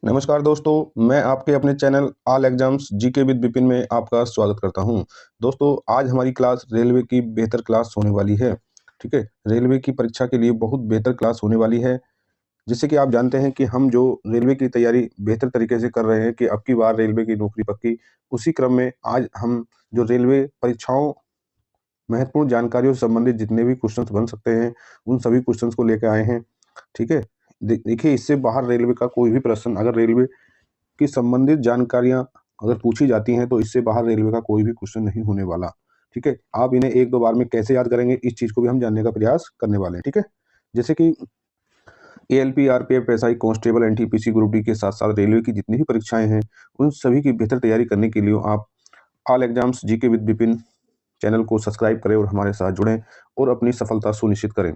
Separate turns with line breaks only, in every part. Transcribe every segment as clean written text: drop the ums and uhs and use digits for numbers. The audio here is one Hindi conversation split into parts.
नमस्कार दोस्तों, मैं आपके अपने channel all exams GK with Vipin में आपका स्वागत करता हूं। दोस्तों, आज हमारी क्लास रेलवे की बेहतर क्लास होने वाली है। ठीक है, रेलवे की परीक्षा के लिए बहुत बेहतर क्लास होने वाली है। जैसे कि आप जानते हैं कि हम जो रेलवे की तैयारी बेहतर तरीके से कर रहे हैं कि अब की बार रेलवे की नौकरी पक्की, उसी क्रम में आज हम जो रेलवे परीक्षाओं महत्वपूर्ण जानकारियों से संबंधित जितने भी क्वेश्चंस बन सकते हैं, उन सभी क्वेश्चंस को लेकर आए हैं। ठीक है, देखिए, इससे बाहर रेलवे का कोई भी प्रश्न अगर रेलवे की संबंधित जानकारियां अगर पूछी जाती हैं तो इससे बाहर रेलवे का कोई भी क्वेश्चन नहीं होने वाला। ठीक है, आप इन्हें एक दो बार में कैसे याद करेंगे, इस चीज़ को भी हम जानने का प्रयास करने वाले हैं। ठीक है, जैसे कि ALP, RPF, SI, constable, NTPC, group D के साथ साथ रेलवे की जितनी भी परीक्षाएं हैं, उन सभी की बेहतर तैयारी करने के लिए आप all exams GK with Vipin channel को सब्सक्राइब करें और हमारे साथ जुड़ें और अपनी सफलता सुनिश्चित करें,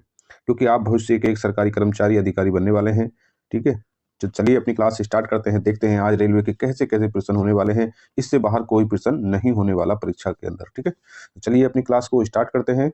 क्योंकि आप भविष्य के एक सरकारी कर्मचारी अधिकारी बनने वाले हैं। ठीक है, तो चलिए अपनी क्लास स्टार्ट करते हैं। देखते हैं आज रेलवे के कैसे कैसे प्रश्न होने वाले हैं। इससे बाहर कोई प्रश्न नहीं होने वाला परीक्षा के अंदर। ठीक है, तो चलिए अपनी क्लास को स्टार्ट करते हैं।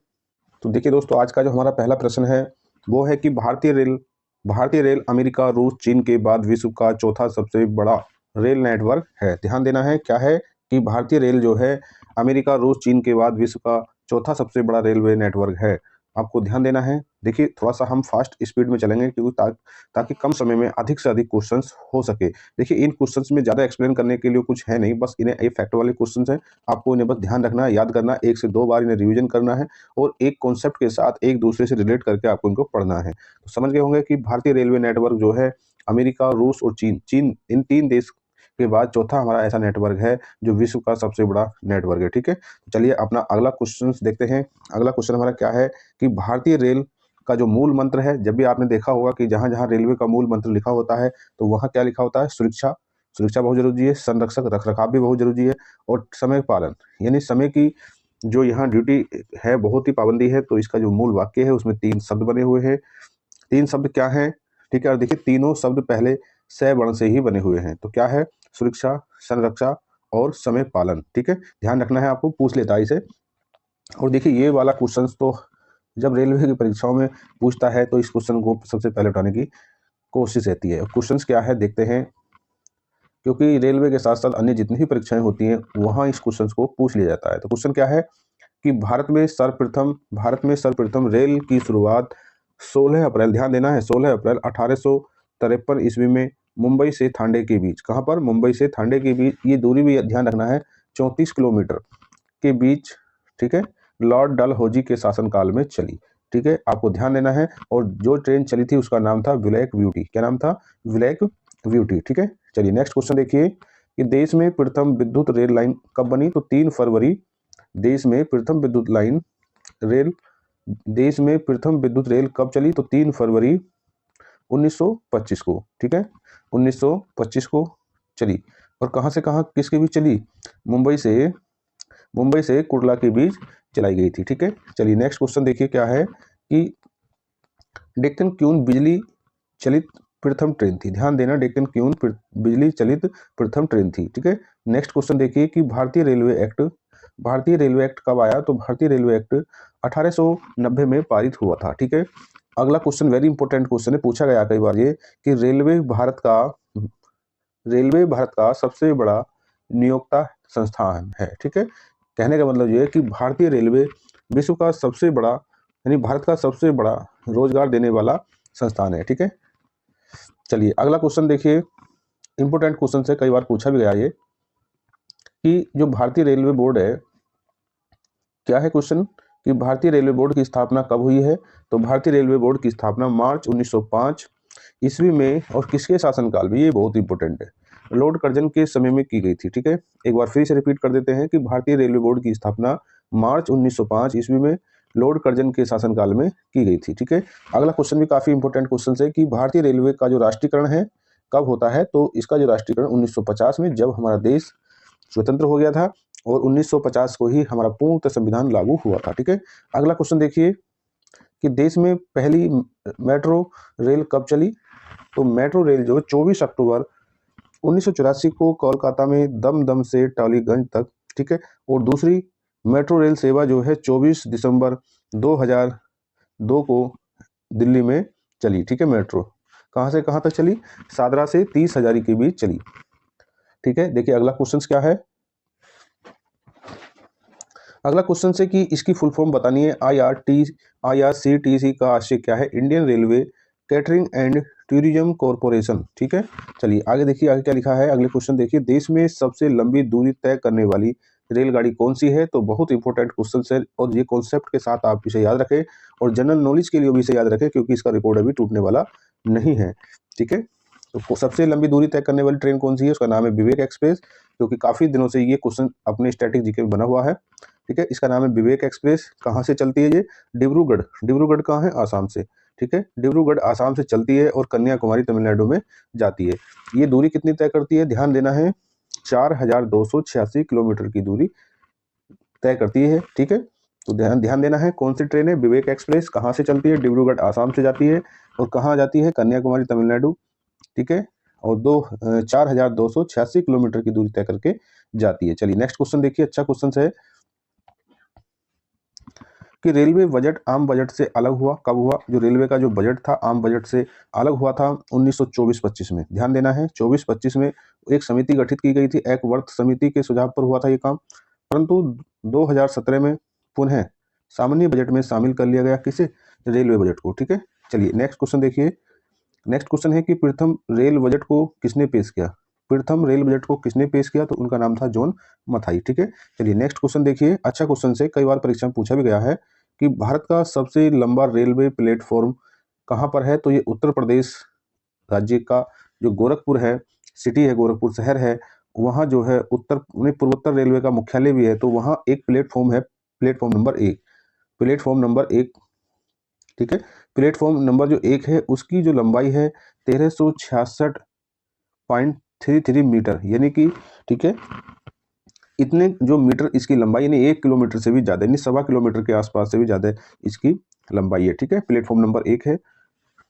तो देखिए दोस्तों, आज का जो हमारा पहला प्रश्न है वो है कि भारतीय रेल अमेरिका, रूस, चीन के बाद विश्व का चौथा सबसे बड़ा रेल नेटवर्क है। ध्यान देना है, क्या है कि भारतीय रेल जो है अमेरिका, रूस, चीन के बाद विश्व का चौथा सबसे बड़ा रेलवे नेटवर्क है। आपको ध्यान देना है। देखिए, थोड़ा सा हम फास्ट स्पीड में चलेंगे क्योंकि ताकि कम समय में अधिक से अधिक क्वेश्चंस हो सके। देखिए, इन क्वेश्चंस में ज़्यादा एक्सप्लेन करने के लिए कुछ है नहीं, बस इन्हें ये फैक्ट वाले क्वेश्चंस हैं। आपको इन्हें बस ध्यान रखना है, याद करना है, 1 से 2 बार इन्हें रिवीजन करना है और एक कॉन्सेप्ट के साथ एक दूसरे से रिलेट करके आपको इनको पढ़ना है। तो समझ गए होंगे कि भारतीय रेलवे नेटवर्क जो है अमेरिका, रूस और चीन इन 3 देश के बाद चौथा हमारा ऐसा नेटवर्क है जो विश्व का सबसे बड़ा नेटवर्क है। ठीक है, तो चलिए अपना अगला क्वेश्चन देखते हैं। अगला क्वेश्चन हमारा क्या है कि भारतीय रेल का जो मूल मंत्र है, जब भी आपने देखा होगा कि जहाँ जहाँ रेलवे का मूल मंत्र लिखा होता है तो वहाँ क्या लिखा होता है? सुरक्षा। सुरक्षा बहुत जरूरी है, संरक्षक रखरखाव भी बहुत जरूरी है, और समय पालन, यानी समय की जो यहाँ ड्यूटी है बहुत ही पाबंदी है। तो इसका जो मूल वाक्य है उसमें 3 शब्द बने हुए हैं। 3 शब्द क्या हैं? ठीक है, और देखिए तीनों शब्द पहले स वर्ण से ही बने हुए हैं। तो क्या है? सुरक्षा, संरक्षा और समय पालन। ठीक है, ध्यान रखना है, आपको पूछ लेता है इसे। और देखिए, ये वाला क्वेश्चन तो जब रेलवे की परीक्षाओं में पूछता है तो इस क्वेश्चन को सबसे पहले उठाने की कोशिश रहती है। क्वेश्चन क्या है देखते हैं, क्योंकि रेलवे के साथ साथ अन्य जितनी भी परीक्षाएं होती हैं वहाँ इस क्वेश्चन को पूछ लिया जाता है। तो क्वेश्चन क्या है कि भारत में सर्वप्रथम रेल की शुरुआत 16 अप्रैल, ध्यान देना है, 16 अप्रैल 1853 ईस्वी में मुंबई से थांडे के बीच, कहाँ पर? मुंबई से थांडे के बीच, ये दूरी भी ध्यान रखना है, 34 किलोमीटर के बीच। ठीक है, लॉर्ड डलहौजी के शासनकाल में चली। ठीक है, आपको ध्यान देना है। और जो ट्रेन चली थी उसका नाम था ब्लैक ब्यूटी। क्या नाम था? Black beauty. ठीक है, चलिए नेक्स्ट क्वेश्चन देखिए कि देश में प्रथम विद्युत रेल लाइन कब बनी? तो 3 फरवरी। देश में प्रथम विद्युत लाइन रेल देश में प्रथम विद्युत रेल कब चली? तो 3 फरवरी 1925 को। ठीक है, 1925 को चली। और कहाँ से कहाँ, किसके बीच चली? मुंबई से कुर्ला के बीच चलाई गई थी। ठीक है, चलिए नेक्स्ट क्वेश्चन देखिए क्या है कि डेक्कन क्वीन बिजली चलित प्रथम ट्रेन थी। ध्यान देना, डेक्कन क्वीन बिजली चलित प्रथम ट्रेन थी। ठीक है, नेक्स्ट क्वेश्चन देखिए कि भारतीय रेलवे एक्ट कब आया? तो भारतीय रेलवे एक्ट 1890 में पारित हुआ था। ठीक है, अगला क्वेश्चन वेरी इंपॉर्टेंट क्वेश्चन है, पूछा गया कई बार ये कि रेलवे भारत का सबसे बड़ा नियोक्ता संस्थान है। ठीक है, कहने का मतलब ये है कि भारतीय रेलवे विश्व का सबसे बड़ा, यानी भारत का सबसे बड़ा रोजगार देने वाला संस्थान है। ठीक है, चलिए अगला क्वेश्चन देखिए, इंपॉर्टेंट क्वेश्चन से कई बार पूछा भी गया ये कि जो भारतीय रेलवे बोर्ड है, क्या है क्वेश्चन कि भारतीय रेलवे बोर्ड की स्थापना कब हुई है? तो भारतीय रेलवे बोर्ड की स्थापना मार्च 1905 ईस्वी में, और किसके शासनकाल में? ये बहुत इंपॉर्टेंट है, लॉर्ड कर्जन के समय में की गई थी। ठीक है, एक बार फिर से रिपीट कर देते हैं कि भारतीय रेलवे बोर्ड की स्थापना मार्च 1905 ईस्वी में लॉर्ड कर्जन के शासनकाल में की गई थी। ठीक है, अगला क्वेश्चन भी काफी इंपॉर्टेंट क्वेश्चन है कि भारतीय रेलवे का जो राष्ट्रीयकरण है कब होता है? तो इसका जो राष्ट्रीयकरण 1950 में, जब हमारा देश स्वतंत्र हो गया था, और 1950 को ही हमारा पूर्ण संविधान लागू हुआ था। ठीक है, अगला क्वेश्चन देखिए कि देश में पहली मेट्रो रेल कब चली? तो मेट्रो रेल जो 24 अक्टूबर 1984 को कोलकाता में दमदम से टॉलीगंज तक। ठीक है, और दूसरी मेट्रो रेल सेवा जो है 24 दिसंबर 2002 को दिल्ली में चली। ठीक है, मेट्रो। कहाँ से कहाँ तक चली? सादरा से 30 हजारी के बीच चली। ठीक है, देखिए अगला क्वेश्चन क्या है। अगला क्वेश्चन से कि इसकी फुल फॉर्म बतानी है। IRCTC का आशय क्या है? Indian railway catering and tourism corporation. ठीक है, चलिए आगे देखिए, आगे क्या लिखा है। अगले क्वेश्चन देखिए, देश में सबसे लंबी दूरी तय करने वाली रेलगाड़ी कौन सी है? तो बहुत इंपॉर्टेंट क्वेश्चन है और ये कॉन्सेप्ट के साथ आप इसे याद रखें और जनरल नॉलेज के लिए भी इसे याद रखें, क्योंकि इसका रिकॉर्ड अभी टूटने वाला नहीं है। ठीक है, तो सबसे लंबी दूरी तय करने वाली ट्रेन कौन सी है? उसका नाम है विवेक एक्सप्रेस, क्योंकि काफी दिनों से ये क्वेश्चन अपने स्टैटिक जीके में बना हुआ है। ठीक है, इसका नाम है विवेक एक्सप्रेस। कहाँ से चलती है ये? डिब्रूगढ़। डिब्रूगढ़ कहाँ है? आसाम से। ठीक है, डिब्रूगढ़ आसाम से चलती है और कन्याकुमारी तमिलनाडु में जाती है। ये दूरी कितनी तय करती है? ध्यान देना है, 4286 किलोमीटर की दूरी तय करती है। ठीक है, तो ध्यान देना है। कौन सी ट्रेन है? विवेक एक्सप्रेस। कहाँ से चलती है? डिब्रूगढ़ आसाम से जाती है और कहाँ जाती है? कन्याकुमारी तमिलनाडु। ठीक है, और 4286 किलोमीटर की दूरी तय करके जाती है। चलिए नेक्स्ट क्वेश्चन देखिए, अच्छा क्वेश्चन है कि रेलवे बजट आम बजट से अलग हुआ कब हुआ? जो रेलवे का जो बजट था आम बजट से अलग हुआ था 1924-25 में। ध्यान देना है, 24-25 में एक समिति गठित की गई थी, एक वर्त समिति के सुझाव पर हुआ था ये काम, परंतु 2017 में पुनः सामान्य बजट में शामिल कर लिया गया। किसे? रेलवे बजट को। ठीक है, चलिए नेक्स्ट क्वेश्चन देखिए। नेक्स्ट क्वेश्चन है कि प्रथम रेल बजट को किसने पेश किया? प्रथम रेल बजट को किसने पेश किया? तो उनका नाम था जॉन मथाई। ठीक है, चलिए नेक्स्ट क्वेश्चन देखिए, अच्छा क्वेश्चन से कई बार परीक्षा में पूछा भी गया है कि भारत का सबसे लंबा रेलवे प्लेटफॉर्म कहाँ पर है? तो ये उत्तर प्रदेश राज्य का जो गोरखपुर है, सिटी है, गोरखपुर शहर है, वहाँ जो है पूर्वोत्तर रेलवे का मुख्यालय भी है, तो वहाँ एक प्लेटफॉर्म है, प्लेटफॉर्म नंबर 1। Platform number 1। ठीक है, प्लेटफॉर्म नंबर जो 1 है उसकी जो लंबाई है 1366.33 मीटर, यानी कि ठीक है, इतने जो मीटर इसकी लंबाई, यानी 1 किलोमीटर से भी ज़्यादा, यानी 1.25 किलोमीटर के आसपास से भी ज़्यादा इसकी लंबाई है। ठीक है, प्लेटफॉर्म नंबर 1 है।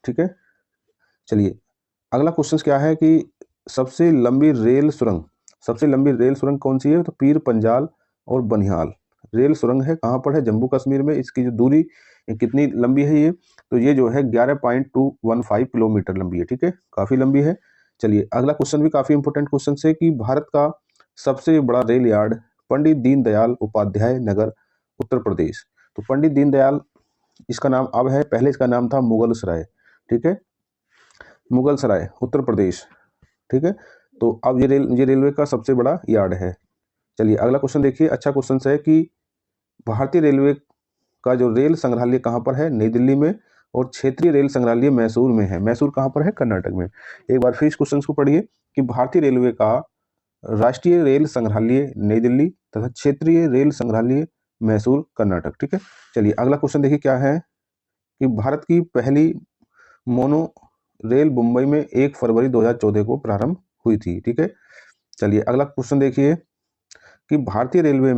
ठीक है, चलिए अगला क्वेश्चन क्या है कि सबसे लंबी रेल सुरंग कौन सी है? तो पीर पंजाल और बनिहाल रेल सुरंग है। कहाँ पर है? जम्मू कश्मीर में। इसकी जो दूरी कितनी लंबी है ये? तो ये जो है 11.215 किलोमीटर लंबी है। ठीक है, काफ़ी लंबी है। चलिए अगला क्वेश्चन भी काफ़ी इंपॉर्टेंट क्वेश्चन है कि भारत का सबसे बड़ा रेल यार्ड पंडित दीनदयाल उपाध्याय नगर, उत्तर प्रदेश। तो पंडित दीनदयाल इसका नाम अब है, पहले इसका नाम था मुगल सराय। ठीक है, मुगल सराय उत्तर प्रदेश। ठीक है, तो अब ये रेलवे का सबसे बड़ा यार्ड है। चलिए अगला क्वेश्चन देखिए, अच्छा क्वेश्चन है कि भारतीय रेलवे का जो रेल संग्रहालय कहाँ पर है? नई दिल्ली में। और क्षेत्रीय रेल संग्रहालय मैसूर में है। मैसूर कहाँ पर है? कर्नाटक में। एक बार फिर इस क्वेश्चन को पढ़िए कि भारतीय रेलवे का राष्ट्रीय रेल संग्रहालय नई दिल्ली तथा क्षेत्रीय रेल संग्रहालय मैसूर, कर्नाटक। ठीक है, चलिए अगला क्वेश्चन देखिए क्या है कि भारत की पहली मोनो रेल मुंबई में 1 फरवरी 2014 को प्रारंभ हुई थी। ठीक है, चलिए अगला क्वेश्चन देखिए कि भारतीय रेलवे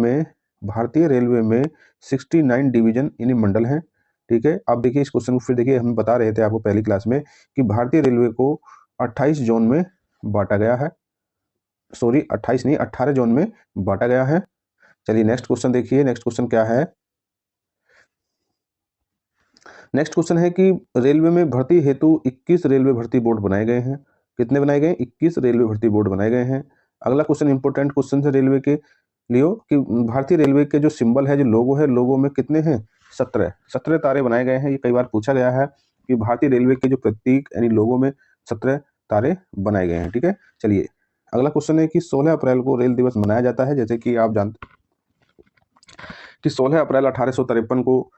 में 69 डिवीजन यानी मंडल हैं। ठीक है, आप देखिए इस क्वेश्चन को फिर देखिए, हम बता रहे थे आपको पहली क्लास में कि भारतीय रेलवे को 28 जोन में बांटा गया है। सॉरी, 28 नहीं, 18 जोन में बांटा गया है। चलिए नेक्स्ट क्वेश्चन देखिए, नेक्स्ट क्वेश्चन क्या है। नेक्स्ट क्वेश्चन है कि रेलवे में भर्ती हेतु 21 रेलवे भर्ती बोर्ड बनाए गए हैं। कितने बनाए गए? 21 रेलवे भर्ती बोर्ड बनाए गए हैं। अगला क्वेश्चन इंपॉर्टेंट क्वेश्चन है रेलवे के लिए कि भारतीय रेलवे के जो सिंबल है, जो लोगो है, लोगो में कितने हैं? 17 तारे बनाए गए हैं। ये कई बार पूछा गया है कि भारतीय रेलवे के जो प्रतीक यानी लोगो में 17 तारे बनाए गए हैं। ठीक है, चलिए अगला क्वेश्चन है कि 16 अप्रैल को रेल दिवस मनाया जाता है। जैसे कि आप जानते कि 16 अप्रैल 1853 को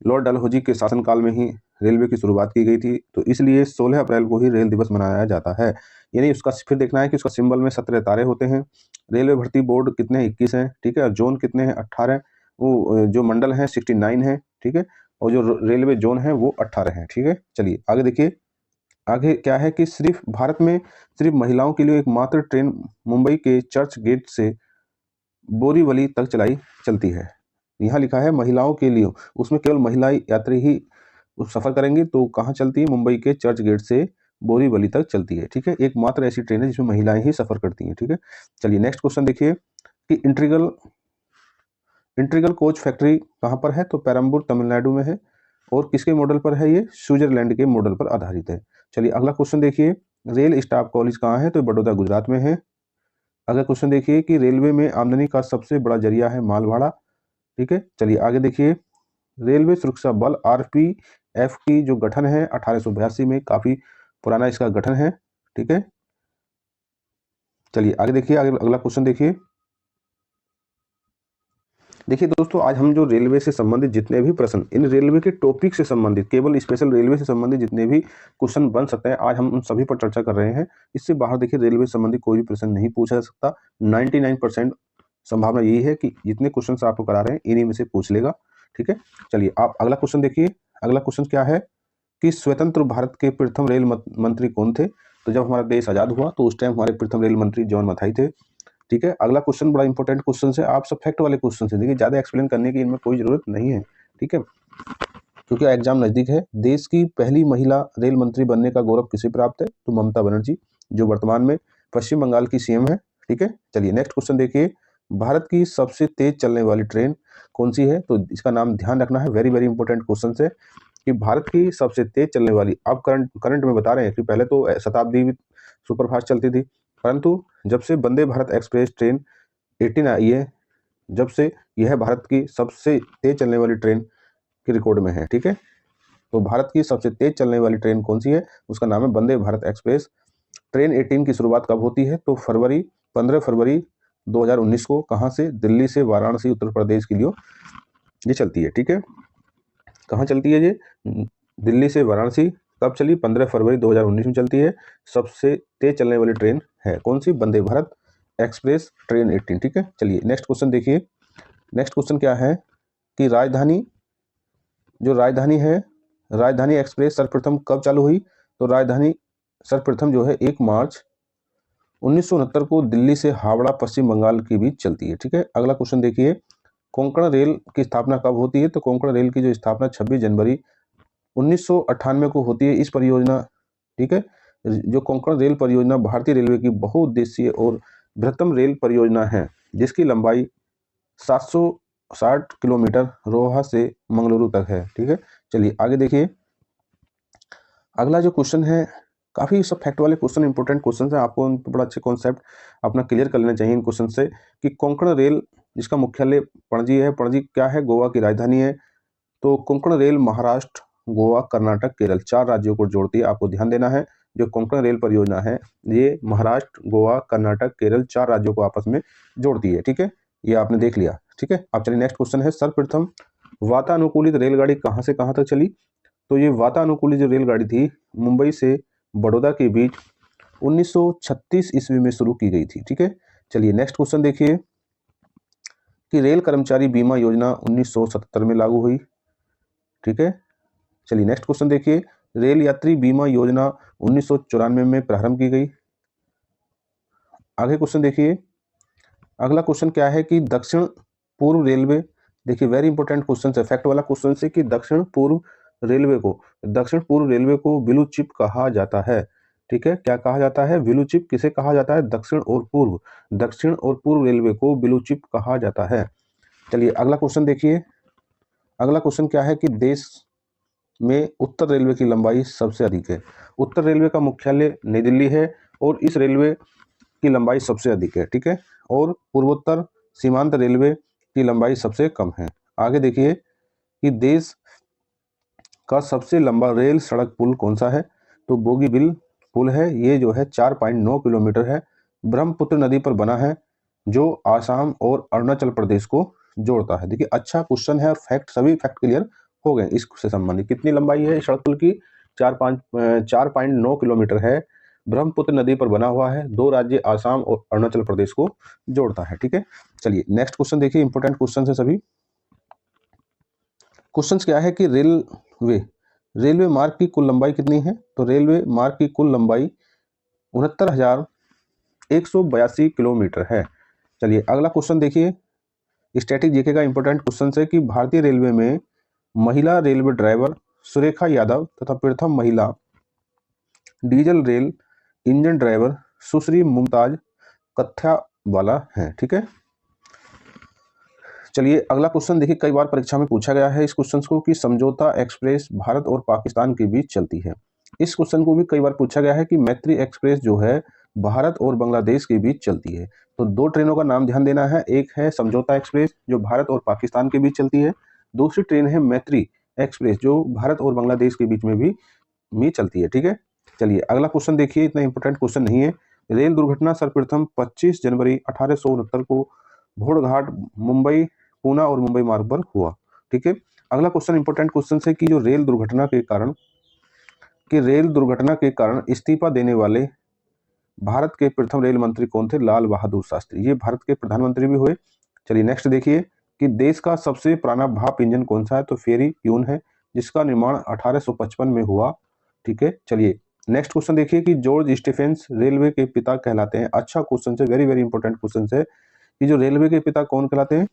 लॉर्ड डलहौजी के शासनकाल में ही रेलवे की शुरुआत की गई थी, तो इसलिए 16 अप्रैल को ही रेल दिवस मनाया जाता है। यानी उसका फिर देखना है कि उसका सिंबल में 17 तारे होते हैं। रेलवे भर्ती बोर्ड कितने हैं? 21 हैं। ठीक है, और जोन कितने हैं? 18। वो जो मंडल हैं 69 है। ठीक है, और जो रेलवे जोन है वो 18 हैं। ठीक है, चलिए आगे देखिए, आगे क्या है कि सिर्फ भारत में सिर्फ महिलाओं के लिए एकमात्र ट्रेन मुंबई के चर्च गेट से बोरीवली तक चलती है। यहाँ लिखा है महिलाओं के लिए, उसमें केवल महिला यात्री ही सफर करेंगे। तो कहाँ चलती है? मुंबई के चर्च गेट से बोरीवली तक चलती है। ठीक है, एकमात्र ऐसी ट्रेन है जिसमें महिलाएं ही सफर करती हैं। ठीक है, चलिए नेक्स्ट क्वेश्चन देखिए कि इंट्रीगल कोच फैक्ट्री कहाँ पर है? तो पेरम्बूर तमिलनाडु में है। और किसके मॉडल पर है ये? स्विट्जरलैंड के मॉडल पर आधारित है। चलिए अगला क्वेश्चन देखिए, रेल स्टाफ कॉलेज कहाँ है? तो बड़ौदा गुजरात में है। अगला क्वेश्चन देखिए कि रेलवे में आमदनी का सबसे बड़ा जरिया है माल भाड़ा। ठीक है, चलिए आगे देखिए, रेलवे सुरक्षा बल आरपीएफ की जो गठन है 1882 में, काफी पुराना इसका गठन है। ठीक है, चलिए आगे देखिए, आगे अगला क्वेश्चन देखिए। देखिए दोस्तों, आज हम जो रेलवे से संबंधित जितने भी प्रश्न, इन रेलवे के टॉपिक से संबंधित, केवल स्पेशल रेलवे से संबंधित जितने भी क्वेश्चन बन सकते हैं, आज हम उन सभी पर चर्चा कर रहे हैं। इससे बाहर देखिए रेलवे से संबंधित कोई भी प्रश्न नहीं पूछा जा सकता। 99% संभावना यही है कि जितने क्वेश्चन आपको करा रहे हैं इन्हीं में से पूछ लेगा। ठीक है, चलिए आप अगला क्वेश्चन देखिए। अगला क्वेश्चन क्या है कि स्वतंत्र भारत के प्रथम रेल मंत्री कौन थे? तो जब हमारा देश आजाद हुआ तो उस टाइम हमारे प्रथम रेल मंत्री जॉन मथाई थे। ठीक है, अगला क्वेश्चन बड़ा इंपॉर्टेंट क्वेश्चन है, आप सब फैक्ट वाले क्वेश्चन है, देखिए ज्यादा एक्सप्लेन करने की इनमें कोई जरूरत नहीं है। ठीक है, क्योंकि एग्जाम नजदीक है। देश की पहली महिला रेल मंत्री बनने का गौरव किसे प्राप्त है? तो ममता बनर्जी, जो वर्तमान में पश्चिम बंगाल की सीएम है। ठीक है, चलिए नेक्स्ट क्वेश्चन देखिए, भारत की सबसे तेज चलने वाली ट्रेन कौन सी है? तो इसका नाम ध्यान रखना है, वेरी वेरी इंपॉर्टेंट क्वेश्चन है कि भारत की सबसे तेज चलने वाली, अब करंट में बता रहे हैं कि पहले तो शताब्दी सुपरफास्ट चलती थी, परंतु जब से वंदे भारत एक्सप्रेस ट्रेन 18 आई है, जब से यह भारत की सबसे तेज चलने वाली ट्रेन के रिकॉर्ड में है। ठीक है, तो भारत की सबसे तेज चलने वाली ट्रेन कौन सी है? उसका नाम है वंदे भारत एक्सप्रेस। ट्रेन 18 की शुरुआत कब होती है? तो 15 फरवरी 2019 को। कहाँ से? दिल्ली से वाराणसी उत्तर प्रदेश के लिए ये चलती है। ठीक है, कहाँ चलती है ये? दिल्ली से वाराणसी। कब चली? 15 फरवरी 2019 में चलती है। सबसे तेज चलने वाली ट्रेन है कौन सी? Vande Bharat express train 18। ठीक है, चलिए नेक्स्ट क्वेश्चन देखिए। नेक्स्ट क्वेश्चन क्या है कि राजधानी है, राजधानी एक्सप्रेस सर्वप्रथम कब चालू हुई? तो राजधानी सर्वप्रथम जो है 1 मार्च 1969 को दिल्ली से हावड़ा पश्चिम बंगाल के बीच चलती है। ठीक है, अगला क्वेश्चन देखिए, कोंकण रेल की स्थापना कब होती है? तो कोंकण रेल की जो स्थापना 26 जनवरी 1998 को होती है। इस परियोजना, ठीक है, जो कोंकण रेल परियोजना भारतीय रेलवे की बहुउद्देशीय और बृहत्तम रेल परियोजना है, जिसकी लंबाई 760 किलोमीटर रोहा से मंगलुरु तक है। ठीक है, चलिए आगे देखिए। अगला जो क्वेश्चन है, काफ़ी सब फैक्ट वाले क्वेश्चन, इंपॉर्टेंट क्वेश्चन है, आपको उन पर बड़ा अच्छे कॉन्सेप्ट अपना क्लियर कर लेना चाहिए इन क्वेश्चन से कि कोंकण रेल जिसका मुख्यालय पणजी है, पणजी क्या है? गोवा की राजधानी है। तो कोंकण रेल महाराष्ट्र, गोवा, कर्नाटक, केरल 4 राज्यों को जोड़ती है। आपको ध्यान देना है, जो कोंकण रेल परियोजना है ये महाराष्ट्र, गोवा, कर्नाटक, केरल 4 राज्यों को आपस में जोड़ती है। ठीक है, ये आपने देख लिया। ठीक है, अब चलिए नेक्स्ट क्वेश्चन है, सर्वप्रथम वातानुकूलित रेलगाड़ी कहाँ से कहाँ तक चली? तो ये वातानुकूलित जो रेलगाड़ी थी मुंबई से बड़ौदा के बीच 1936 ईस्वी में शुरू की गई थी। ठीक है, चलिए नेक्स्ट क्वेश्चन देखिए कि रेल कर्मचारी बीमा योजना 1977 में लागू हुई। ठीक है, चलिए नेक्स्ट क्वेश्चन देखिए, रेल यात्री बीमा योजना 1994 में प्रारंभ की गई। आगे क्वेश्चन देखिए। अगला क्वेश्चन क्या है कि दक्षिण पूर्व रेलवे, देखिए वेरी इंपॉर्टेंट क्वेश्चन है, फैक्ट वाला क्वेश्चन है कि दक्षिण पूर्व रेलवे को ब्लू चिप कहा जाता है। ठीक है, क्या कहा जाता है? ब्लू चिप किसे कहा जाता है? दक्षिण और पूर्व रेलवे को ब्लू चिप कहा जाता है। चलिए अगला क्वेश्चन देखिए। अगला क्वेश्चन क्या है कि देश में उत्तर रेलवे की लंबाई सबसे अधिक है। उत्तर रेलवे का मुख्यालय नई दिल्ली है और इस रेलवे की लंबाई सबसे अधिक है। ठीक है, और पूर्वोत्तर सीमांत रेलवे की लंबाई सबसे कम है। आगे देखिए कि देश का सबसे लंबा रेल सड़क पुल कौन सा है? तो बोगीबिल पुल है। ये जो है 4.9 किलोमीटर है, ब्रह्मपुत्र नदी पर बना है, जो आसाम और अरुणाचल प्रदेश को जोड़ता है। देखिए अच्छा क्वेश्चन है और फैक्ट, सभी फैक्ट क्लियर हो गए इससे संबंधित। कितनी लंबाई है सड़क पुल की? 4.9 किलोमीटर है, ब्रह्मपुत्र नदी पर बना हुआ है, 2 राज्य आसाम और अरुणाचल प्रदेश को जोड़ता है। ठीक है, चलिए नेक्स्ट क्वेश्चन देखिए, इंपॉर्टेंट क्वेश्चन है सभी। क्वेश्चन क्या है कि रेलवे मार्ग की कुल लंबाई कितनी है? तो रेलवे मार्ग की कुल लंबाई 69,182 किलोमीटर है। चलिए अगला क्वेश्चन देखिए, स्टैटिक जीके का इंपॉर्टेंट क्वेश्चन है कि भारतीय रेलवे में महिला रेलवे ड्राइवर सुरेखा यादव तथा प्रथम महिला डीजल रेल इंजन ड्राइवर सुश्री मुमताज कथ्यावाला हैं। ठीक है, चलिए अगला क्वेश्चन देखिए, कई बार परीक्षा में पूछा गया है इस क्वेश्चन को कि समझौता एक्सप्रेस भारत और पाकिस्तान के बीच चलती है। इस क्वेश्चन को भी कई बार पूछा गया है कि मैत्री एक्सप्रेस जो है भारत और बांग्लादेश के बीच चलती है। तो दो ट्रेनों का नाम ध्यान देना है, एक है समझौता एक्सप्रेस जो भारत और पाकिस्तान के बीच चलती है, दूसरी ट्रेन है मैत्री एक्सप्रेस जो भारत और बांग्लादेश के बीच में भी चलती है। ठीक है, चलिए अगला क्वेश्चन देखिए, इतना इंपॉर्टेंट क्वेश्चन नहीं है। रेल दुर्घटना सर्वप्रथम 25 जनवरी 1869 को घोड़घाट मुंबई पूना और मुंबई मार्ग पर हुआ। ठीक है, अगला क्वेश्चन इंपॉर्टेंट क्वेश्चन है कि जो रेल दुर्घटना के कारण इस्तीफा देने वाले भारत के प्रथम रेल मंत्री कौन थे? लाल बहादुर शास्त्री। ये भारत के प्रधानमंत्री भी हुए। चलिए नेक्स्ट देखिए कि देश का सबसे पुराना भाप इंजन कौन सा है? तो फेरी क्यून है जिसका निर्माण 1855 में हुआ। ठीक है, चलिए नेक्स्ट क्वेश्चन देखिए कि जॉर्ज स्टीफेंस रेलवे के पिता कहलाते हैं। अच्छा क्वेश्चन है, वेरी वेरी इंपॉर्टेंट क्वेश्चन है कि जो रेलवे के पिता कौन कहलाते हैं?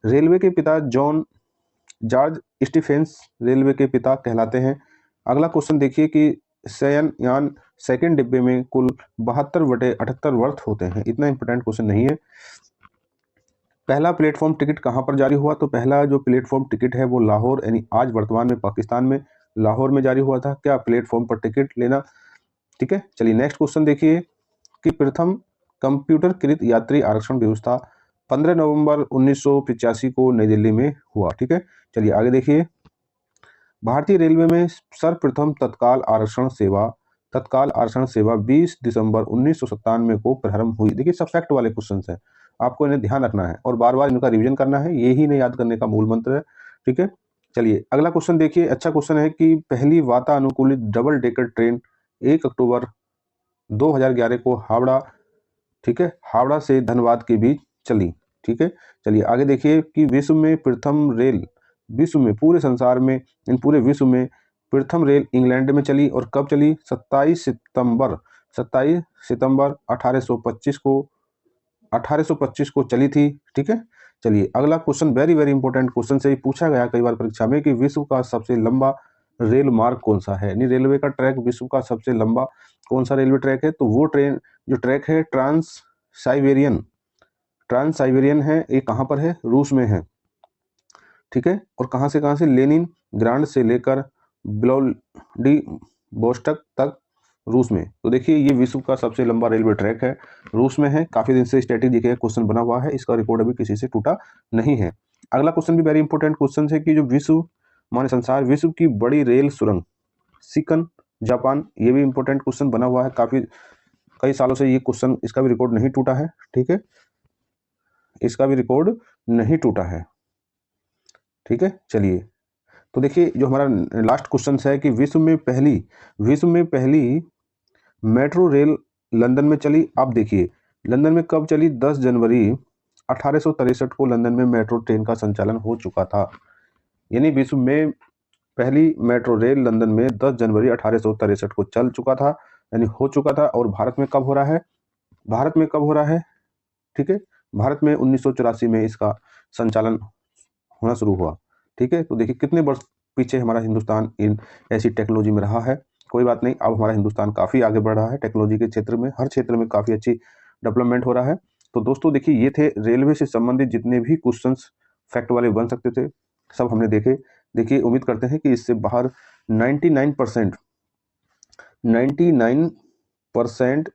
रेलवे के पिता जॉर्ज स्टीफेंस रेलवे के पिता कहलाते हैं। अगला क्वेश्चन देखिए कि शयनयान सेकंड डिब्बे में कुल 72/78 वर्थ होते हैं। इतना इंपॉर्टेंट क्वेश्चन नहीं है। पहला प्लेटफॉर्म टिकट कहां पर जारी हुआ? तो पहला जो प्लेटफॉर्म टिकट है वो लाहौर यानी आज वर्तमान में पाकिस्तान में लाहौर में जारी हुआ था। क्या प्लेटफॉर्म पर टिकट लेना। ठीक है, चलिए नेक्स्ट क्वेश्चन देखिए कि प्रथम कंप्यूटरकृत यात्री आरक्षण व्यवस्था 15 नवंबर 1985 को नई दिल्ली में हुआ। ठीक है, चलिए आगे देखिए, भारतीय रेलवे में सर्वप्रथम तत्काल आरक्षण सेवा 20 दिसंबर 1997 को प्रारंभ हुई। देखिए सब फैक्ट वाले क्वेश्चन हैं, आपको इन्हें ध्यान रखना है और बार बार इनका रिवीजन करना है, यही इन्हें याद करने का मूल मंत्र है। ठीक है, चलिए अगला क्वेश्चन देखिए, अच्छा क्वेश्चन है कि पहली वातानुकूलित डबल डेकर ट्रेन 1 अक्टूबर 2011 को हावड़ा, ठीक है, हावड़ा से धनबाद के बीच चली। ठीक है, चलिए आगे देखिए कि पूरे विश्व में प्रथम रेल इंग्लैंड में चली और कब चली? 27 सितंबर 1825 को चली थी। ठीक है, चलिए अगला question very very important question से पूछा गया कई बार परीक्षा में कि विश्व का सबसे लंबा रेल मार्ग कौन सा है? यानी रेलवे का ट्रैक विश्व का सबसे लंबा कौन सा रेलवे ट्रैक है? तो वो ट्रैक है ट्रांस साइबेरियन है। ये कहाँ पर है? रूस में है। ठीक है, और कहाँ से लेनिन ग्रांड से लेकर व्लादिवोस्टोक तक रूस में। तो देखिए ये विश्व का सबसे लंबा रेलवे ट्रैक है, रूस में है। काफी दिन से स्टैटिक जीके का क्वेश्चन बना हुआ है, इसका रिकॉर्ड अभी किसी से टूटा नहीं है। अगला क्वेश्चन भी वेरी इंपॉर्टेंट क्वेश्चन है कि जो संसार विश्व की बड़ी रेल सुरंग सिकन जापान, ये भी इंपॉर्टेंट क्वेश्चन बना हुआ है। कई सालों से ये क्वेश्चन, इसका भी रिकॉर्ड नहीं टूटा है। ठीक है, इसका भी रिकॉर्ड नहीं टूटा है। ठीक है, चलिए तो देखिए जो हमारा लास्ट क्वेश्चन है कि विश्व में पहली मेट्रो रेल लंदन में चली। आप देखिए लंदन में कब चली? 10 जनवरी 1863 को लंदन में मेट्रो ट्रेन का संचालन हो चुका था। यानी विश्व में पहली मेट्रो रेल लंदन में 10 जनवरी 1863 को चल चुका था, यानी हो चुका था। और भारत में कब हो रहा है? ठीक है, भारत में 1984 में इसका संचालन होना शुरू हुआ। ठीक है, तो देखिए कितने वर्ष पीछे हमारा हिंदुस्तान इन ऐसी टेक्नोलॉजी में रहा है। कोई बात नहीं, अब हमारा हिंदुस्तान काफ़ी आगे बढ़ रहा है टेक्नोलॉजी के क्षेत्र में, हर क्षेत्र में काफ़ी अच्छी डेवलपमेंट हो रहा है। तो दोस्तों देखिए ये थे रेलवे से संबंधित जितने भी क्वेश्चंस फैक्ट वाले बन सकते थे, सब हमने देखे। देखिए उम्मीद करते हैं कि इससे बाहर 99%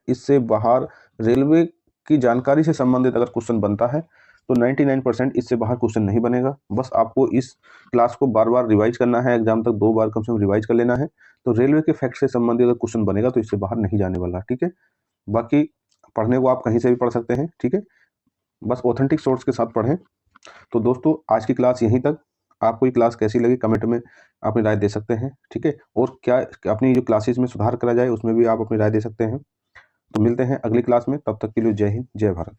इससे बाहर रेलवे की जानकारी से संबंधित अगर क्वेश्चन बनता है तो 99% इससे बाहर क्वेश्चन नहीं बनेगा। बस आपको इस क्लास को बार बार रिवाइज करना है, एग्जाम तक 2 बार कम से कम रिवाइज कर लेना है। तो रेलवे के फैक्ट से संबंधित अगर क्वेश्चन बनेगा तो इससे बाहर नहीं जाने वाला। ठीक है, बाकी पढ़ने को आप कहीं से भी पढ़ सकते हैं। ठीक है, बस ऑथेंटिक सोर्स के साथ पढ़ें। तो दोस्तों आज की क्लास यहीं तक। आपको ये क्लास कैसी लगी कमेंट में अपनी राय दे सकते हैं। ठीक है, और क्या अपनी जो क्लासेस में सुधार करा जाए उसमें भी आप अपनी राय दे सकते हैं। तो मिलते हैं अगली क्लास में, तब तक के लिए जय हिंद जय भारत।